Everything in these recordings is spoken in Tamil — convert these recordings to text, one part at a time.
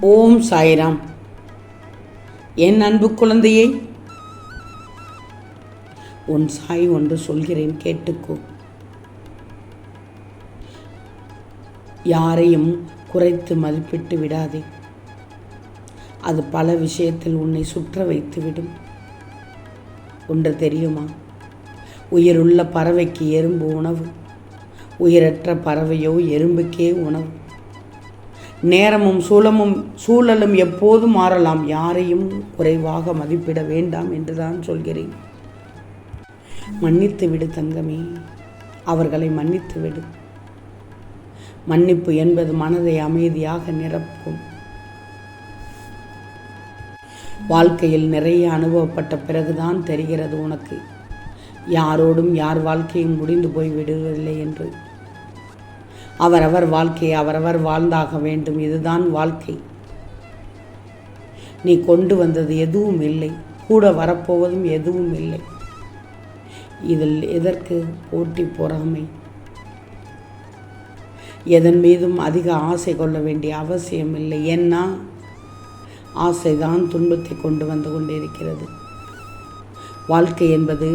ஓம் சாய்ராம். என் அன்பு குழந்தையை, உன் சாய் ஒன்று சொல்கிறேன், கேட்டுக்கோ. யாரையும் குறைத்து மதிப்பிட்டு விடாதே. அது பல விஷயத்தில் உன்னை சுற்ற வைத்துவிடும். ஒன்று தெரியுமா? உயிருள்ள பறவைக்கு எறும்பு உணவு, உயிரற்ற பறவையோ எறும்புக்கே உணவு. நேரமும் சூழலும் எப்போதும் மாறலாம். யாரையும் குறைவாக மதிப்பிட வேண்டாம் என்றுதான் சொல்கிறேன். மன்னித்து விடு தங்கமே, அவர்களை மன்னித்து விடு. மன்னிப்பு என்பது மனதை அமைதியாக நிரப்பும். வாழ்க்கையில் நிறைய அனுபவப்பட்ட பிறகுதான் தெரிகிறது உனக்கு, யாரோடும் யார் வாழ்க்கையும் முடிந்து போய் விடுவதில்லை என்று. அவரவர் வாழ்க்கையை அவரவர் வாழ்ந்தாக வேண்டும். இதுதான் வாழ்க்கை. நீ கொண்டு வந்தது எதுவும் இல்லை, கூட வரப்போவதும் எதுவும் இல்லை. இதில் எதற்கு போட்டி பொறாமை? எதன் மீதும் அதிக ஆசை கொள்ள வேண்டிய அவசியம் இல்லை. ஏன்னா ஆசைதான் துன்பத்தை கொண்டு வந்து கொண்டிருக்கிறது. வாழ்க்கை என்பது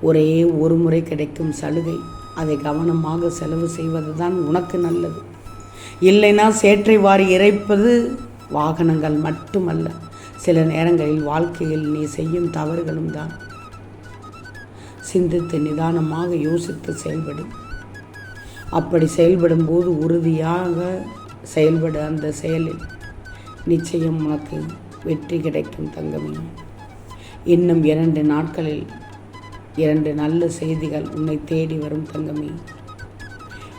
ஒரே ஒரு முறை கிடைக்கும் சலுகை. அதை கவனமாக செலவு செய்வது தான் உனக்கு நல்லது. இல்லைனா சேற்றை வாரி இறைப்பது வாகனங்கள் மட்டுமல்ல, சில நேரங்களில் வாழ்க்கையில் நீ செய்யும் தவறுகளும் தான். சிந்தித்து நிதானமாக யோசித்து செயல்படும். அப்படி செயல்படும் போது உறுதியாக செயல்படு. அந்த செயலில் நிச்சயம் உனக்கு வெற்றி கிடைக்கும் தங்கமே. இன்னும் 2 நாட்களில் 2 நல்ல செய்திகள் உன்னை தேடி வரும் தங்கமே.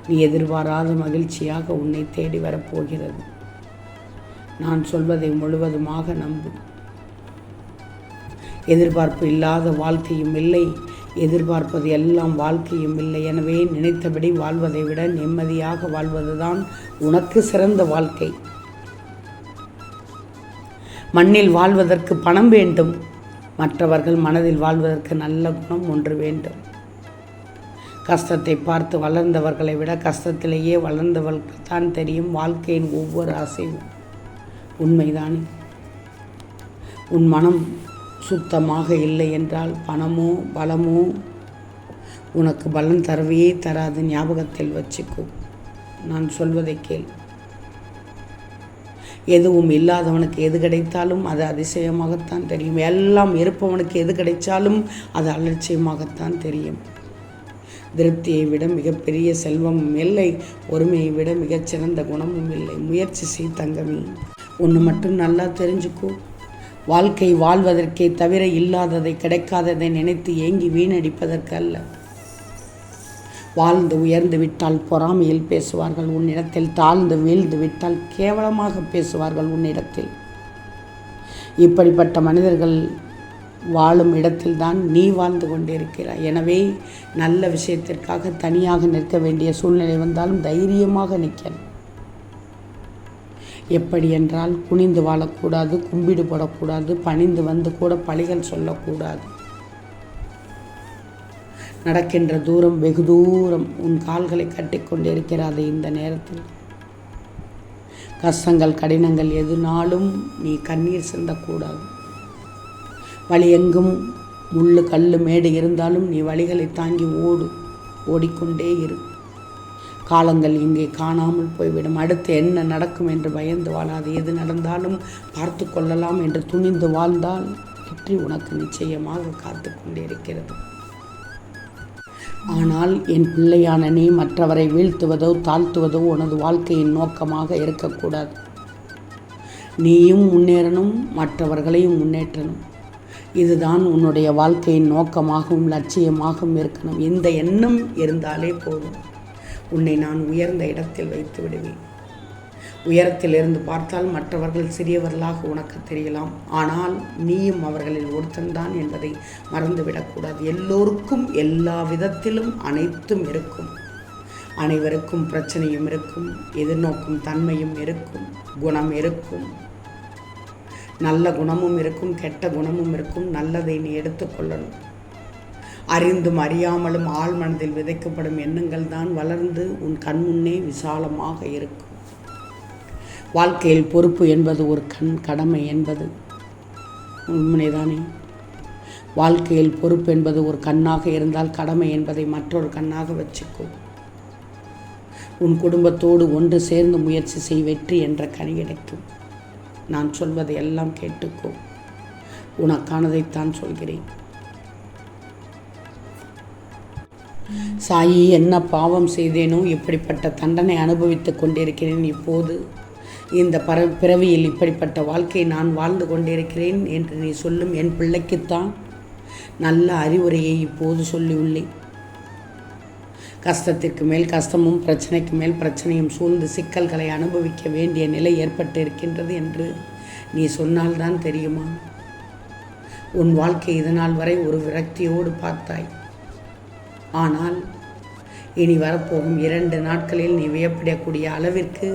நீ எதிர்பாராத மகிழ்ச்சியாக உன்னை தேடி வரப்போகிறது. நான் சொல்வதை முழுவதுமாக நம்பு. எதிர்பார்ப்பு இல்லாத வாழ்க்கையும் இல்லை, எதிர்பார்ப்பது எல்லாம் வாழ்க்கையும் இல்லை. எனவே நினைத்தபடி வாழ்வதை விட நிம்மதியாக வாழ்வதுதான் உனக்கு சிறந்த வாழ்க்கை. மண்ணில் வாழ்வதற்கு பணம் வேண்டும், மற்றவர்கள் மனதில் வாழ்வதற்கு நல்ல குணம் ஒன்று வேண்டும். கஷ்டத்தை பார்த்து வளர்ந்தவர்களை விட கஷ்டத்திலேயே வளர்ந்தவர்களுக்கு தான் தெரியும் வாழ்க்கையின் ஒவ்வொரு அசைவும். உண்மைதானே? உன் மனம் சுத்தமாக இல்லை என்றால் பணமோ பலமோ உனக்கு பலன் தரவே தராது. ஞாபகத்தில் வச்சுக்கோ. நான் சொல்வதை கேள். எதுவும் இல்லாதவனுக்கு எது கிடைத்தாலும் அது அதிசயமாகத்தான் தெரியும். எல்லாம் இருப்பவனுக்கு எது கிடைத்தாலும் அது அலட்சியமாகத்தான் தெரியும். திருப்தியை விட மிகப்பெரிய செல்வமும் இல்லை, பொறுமையை விட மிகச்சிறந்த குணமும் இல்லை. முயற்சி செய் தங்கமே. ஒன்று மட்டும் நல்லா தெரிஞ்சுக்கோ, வாழ்க்கை வாழ்வதற்கே தவிர இல்லாததை கிடைக்காததை நினைத்து ஏங்கி வீணடிப்பதற்கு அல்ல. வாழ்ந்து உயர்ந்து விட்டால் பொறாமையில் பேசுவார்கள் உன்னிடத்தில், தாழ்ந்து வீழ்ந்து விட்டால் கேவலமாக பேசுவார்கள் உன்னிடத்தில். இப்படிப்பட்ட மனிதர்கள் வாழும் இடத்தில்தான் நீ வாழ்ந்து கொண்டிருக்கிறாய். எனவே நல்ல விஷயத்திற்காக தனியாக நிற்க வேண்டிய சூழ்நிலை வந்தாலும் தைரியமாக நிற்கணும். எப்படி என்றால், குனிந்து வாழக்கூடாது, கும்பிடு போடக்கூடாது, பணிந்து வந்து கூட பழிகள் சொல்லக்கூடாது. நடக்கின்ற தூரம் வெகு தூரம். உன் கால்களை கட்டிக்கொண்டிருக்கிறது. இந்த நேரத்தில் கஷ்டங்கள் கடினங்கள் எதுனாலும் நீ கண்ணீர் சிந்தக்கூடாது. வழி எங்கும் முள்ளு கல்லு மேடு இருந்தாலும் நீ வழிகளை தாங்கி ஓடிக்கொண்டே இரு. காலங்கள் இங்கே காணாமல் போய்விடும். அடுத்து என்ன நடக்கும் என்று பயந்து வாழாது. எது நடந்தாலும் பார்த்து கொள்ளலாம் என்று துணிந்து வாழ்ந்தால் வெற்றி உனக்கு நிச்சயமாக காத்து கொண்டிருக்கிறது. ஆனால் என் பிள்ளையான நீ மற்றவரை வீழ்த்துவதோ தாழ்த்துவதோ உனது வாழ்க்கையின் நோக்கமாக இருக்கக்கூடாது. நீயும் முன்னேறணும், மற்றவர்களையும் முன்னேற்றணும். இதுதான் உன்னுடைய வாழ்க்கையின் நோக்கமாகவும் லட்சியமாகவும் இருக்கணும். இந்த எண்ணம் இருந்தாலே போதும், உன்னை நான் உயர்ந்த இடத்தில் வைத்து விடுவேன். உயரத்தில் இருந்து பார்த்தால் மற்றவர்கள் சிறியவர்களாக உனக்கு தெரியலாம், ஆனால் நீயும் அவர்களில் ஒருத்தன்தான் என்பதை மறந்துவிடக்கூடாது. எல்லோருக்கும் எல்லா விதத்திலும் அனைத்தும் இருக்கும். அனைவருக்கும் பிரச்சனையும் இருக்கும், எதிர்நோக்கும் தன்மையும் இருக்கும், குணம் இருக்கும், நல்ல குணமும் இருக்கும், கெட்ட குணமும் இருக்கும். நல்லதை நீ எடுத்துக்கொள்ளணும். அறிந்தும் அறியாமலும் ஆழ் மனதில் விதைக்கப்படும் எண்ணங்கள் தான் வளர்ந்து உன் கண்முன்னே விசாலமாக இருக்கும். வாழ்க்கையில் பொறுப்பு என்பது ஒரு கடமை என்பது உண்மைதானே? வாழ்க்கையில் பொறுப்பு என்பது ஒரு கண்ணாக இருந்தால் கடமை என்பதை மற்றொரு கண்ணாக வச்சுக்கோ. உன் குடும்பத்தோடு ஒன்று சேர்ந்து முயற்சி செய், வெற்றி என்ற கனி கிடைக்கும். நான் சொல்வதை எல்லாம் கேட்டுக்கோ. உனக்கானதைத்தான் சொல்கிறேன். சாயி, என்ன பாவம் செய்தேனோ இப்படிப்பட்ட தண்டனை அனுபவித்துக் கொண்டிருக்கிறேன். இப்போது இந்த பிறவியில் இப்படிப்பட்ட வாழ்க்கையை நான் வாழ்ந்து கொண்டிருக்கிறேன் என்று நீ சொல்லும் என் பிள்ளைக்குத்தான் நல்ல அறிவுரையை இப்போது சொல்லியுள்ளேன். கஷ்டத்திற்கு மேல் கஷ்டமும் பிரச்சனைக்கு மேல் பிரச்சனையும் சூழ்ந்து சிக்கல்களை அனுபவிக்க வேண்டிய நிலை ஏற்பட்டு இருக்கின்றது என்று நீ சொன்னால்தான் தெரியுமா? உன் வாழ்க்கை இதனால் வரை ஒரு விரக்தியோடு பார்த்தாய். ஆனால் இனி வரப்போகும் 2 நாட்களில் நீ வியப்படக்கூடிய அளவிற்கு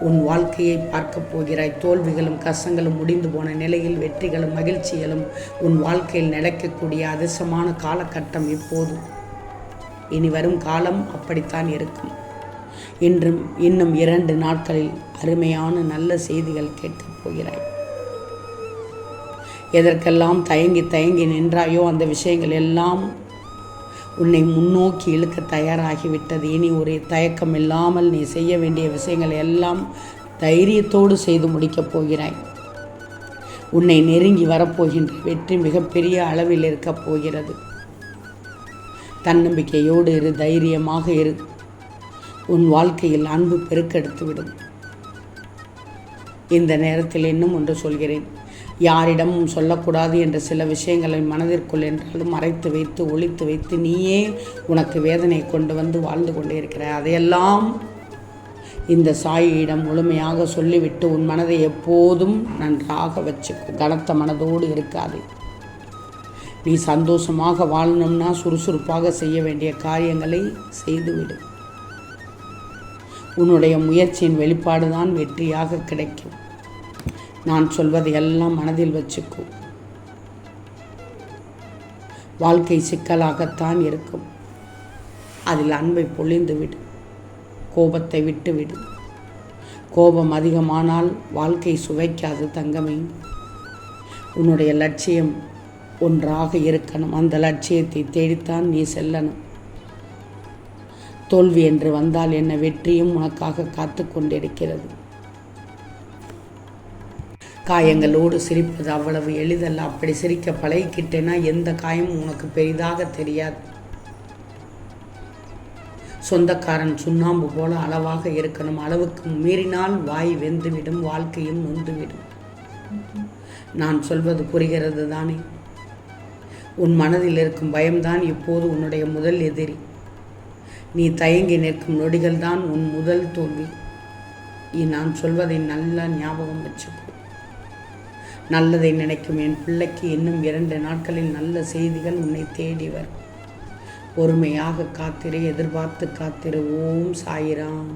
உன் வாழ்க்கையை பார்க்கப் போகிறாய். தோல்விகளும் கஷ்டங்களும் முடிந்து போன நிலையில் வெற்றிகளும் மகிழ்ச்சிகளும் உன் வாழ்க்கையில் நடக்கக்கூடிய அதிர்ஷ்டமான காலகட்டம் இப்போது. இனி வரும் காலம் அப்படித்தான் இருக்கும். இன்னும் 2 நாட்களில் அருமையான நல்ல செய்திகள் கேட்கப் போகிறாய். எதற்கெல்லாம் தயங்கி நின்றாயோ அந்த விஷயங்கள் எல்லாம் உன்னை முன்னோக்கி இழுக்க தயாராகிவிட்டது. இனி ஒரு தயக்கம் இல்லாமல் நீ செய்ய வேண்டிய விஷயங்கள் எல்லாம் தைரியத்தோடு செய்து முடிக்கப் போகிறாய். உன்னை நெருங்கி வரப்போகின்ற வெற்றி மிகப்பெரிய அளவில் இருக்கப் போகிறது. தன்னம்பிக்கையோடு இரு, தைரியமாக இரு. உன் வாழ்க்கையில் அன்பு பெருக்கெடுத்துவிடும். இந்த நேரத்தில் இன்னும் ஒன்று சொல்கிறேன். யாரிடமும் சொல்லக்கூடாது என்ற சில விஷயங்களை மனதிற்குள் என்றாலும் மறைத்து வைத்து ஒளித்து வைத்து நீயே உனக்கு வேதனை கொண்டு வந்து வாழ்ந்து கொண்டே இருக்கிறாய். அதையெல்லாம் இந்த சாயியிடம் முழுமையாக சொல்லிவிட்டு உன் மனதை எப்போதும் நன்றாக வச்சுக்கோ. கனத்த மனதோடு இருக்காது. நீ சந்தோஷமாக வாழணும்னா சுறுசுறுப்பாக செய்ய வேண்டிய காரியங்களை செய்துவிடு. உன்னுடைய முயற்சியின் வெளிப்பாடு தான் வெற்றியாக கிடைக்கும். நான் சொல்வதை எல்லாம் மனதில் வச்சுக்கோ. வாழ்க்கை சிக்கலாகத்தான் இருக்கும். அதில் அன்பை பொழிந்துவிடு. கோபத்தை விட்டுவிடு. கோபம் அதிகமானால் வாழ்க்கை சுவைக்காது தங்கமே. உன்னுடைய லட்சியம் ஒன்றாக இருக்கணும். அந்த லட்சியத்தை தேடித்தான் நீ செல்லணும். தோல்வி என்று வந்தால் என்ன, வெற்றியும் உனக்காக காத்து கொண்டிருக்கிறது. காயங்களோடு சிரிப்பது அவ்வளவு எளிதல்ல. அப்படி சிரிக்க பழகிக்கிட்டேன்னா எந்த காயமும் உனக்கு பெரிதாக தெரியாது. சொந்தக்காரன் சுண்ணாம்பு போல அளவாக இருக்கணும். அளவுக்கு மீறினால் வாய் வெந்துவிடும், வாழ்க்கையும் நொந்துவிடும். நான் சொல்வது புரிகிறது தானே? உன் மனதில் இருக்கும் பயம்தான் இப்போது உன்னுடைய முதல் எதிரி. நீ தயங்கி நிற்கும் நொடிகள் தான் உன் முதல் தோல்வி. நான் சொல்வதை நல்லா ஞாபகம் வச்சுக்கோ. நல்லதை நினைக்கும் என் பிள்ளைக்கு இன்னும் 2 நாட்களில் நல்ல செய்திகள் உன்னை தேடி வரும். பொறுமையாக காத்திரு, எதிர்பார்த்து காத்திரு. ஓம் சாயிராம்.